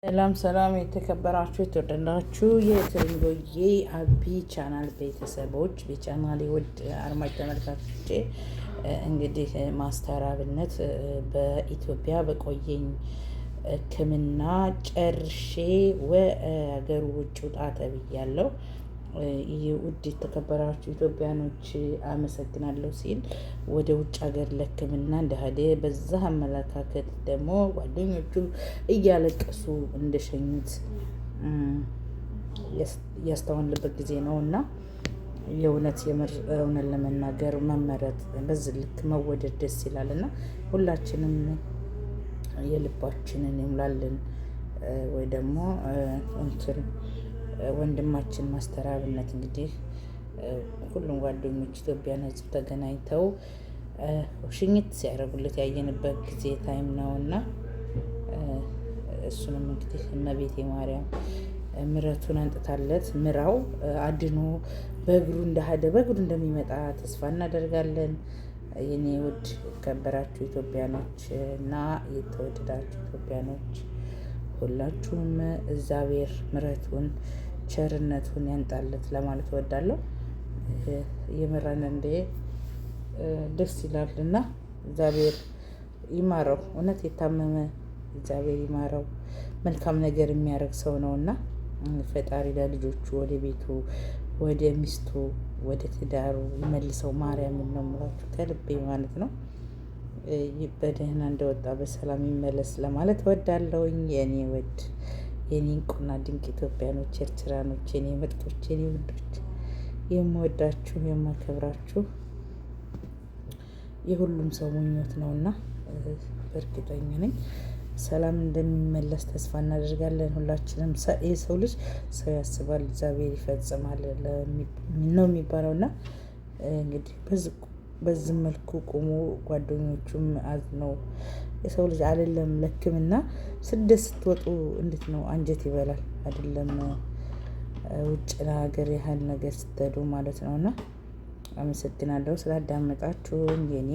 ሰላም ሰላም የተከበራችሁ የተወደዳችሁ የትርንጎዬ አቢ ቻናል ቤተሰቦች በቻናሌ ውድ አድማጭ ተመልካቾቼ እንግዲህ ማስተር አብነት በኢትዮጵያ በቆየኝ ሕክምና ጨርሼ ወደ ውጭ ውጣ ተብያለሁ። ይህ ውድ የተከበራችሁ ኢትዮጵያኖች አመሰግናለሁ ሲል ወደ ውጭ ሀገር ለሕክምና እንደሄደ በዛ አመለካከት ደግሞ ጓደኞቹ እያለቀሱ እንደሸኙት ያስተዋልንበት ጊዜ ነው እና የእውነት እውነት ለመናገር መመረጥ በዚህ ልክ መወደድ ደስ ይላል እና ሁላችንም የልባችንን ይሙላልን። ወይ ደግሞ ወንድማችን ማስተር አብነት እንግዲህ ሁሉም ጓደኞች ኢትዮጵያን ሕዝብ ተገናኝተው ሽኝት ሲያደርጉለት ያየንበት ጊዜ ታይም ነው እና እሱንም እንግዲህ እመቤቴ ማርያም ምሕረቱን አንጥታለት ምራው አድኖ በእግሩ እንደሚመጣ ተስፋ እናደርጋለን። የኔ ውድ ከበራችሁ ኢትዮጵያኖች እና የተወደዳችሁ ኢትዮጵያኖች ሁላችሁም እግዚአብሔር ምሕረቱን ቸርነቱን ያንጣለት ለማለት እወዳለሁ። የምረን እንዴ ደስ ይላልና እግዚአብሔር ይማረው። እውነት የታመመ እግዚአብሔር ይማረው። መልካም ነገር የሚያደርግ ሰው ነውና ፈጣሪ ለልጆቹ ወደ ቤቱ ወደ ሚስቱ ወደ ትዳሩ ይመልሰው። ማርያምን ነው የምላችሁ ከልቤ ማለት ነው። በደህና እንደወጣ በሰላም ይመለስ ለማለት እወዳለሁኝ። የኔ ውድ የኔ እንቁና ድንቅ ኢትዮጵያኖች፣ ኤርትራኖች፣ የኔ ምርጦች፣ የኔ ውዶች፣ የምወዳችሁ የማከብራችሁ የሁሉም ሰው ምኞት ነውና በእርግጠኛ ነኝ ሰላም እንደሚመለስ ተስፋ እናደርጋለን። ሁላችንም የሰው ልጅ ሰው ያስባል እግዚአብሔር ይፈጽማል ነው የሚባለውና እንግዲህ በዚህ መልኩ ቆሞ ጓደኞቹም አዝነው የሰው ልጅ አይደለም ለሕክምና ስደት ስትወጡ እንዴት ነው አንጀት ይበላል አይደለም ውጭ ለሀገር ያህል ነገር ስትሄዱ ማለት ነውና አመሰግናለሁ ስላዳመጣችሁኝ የኔ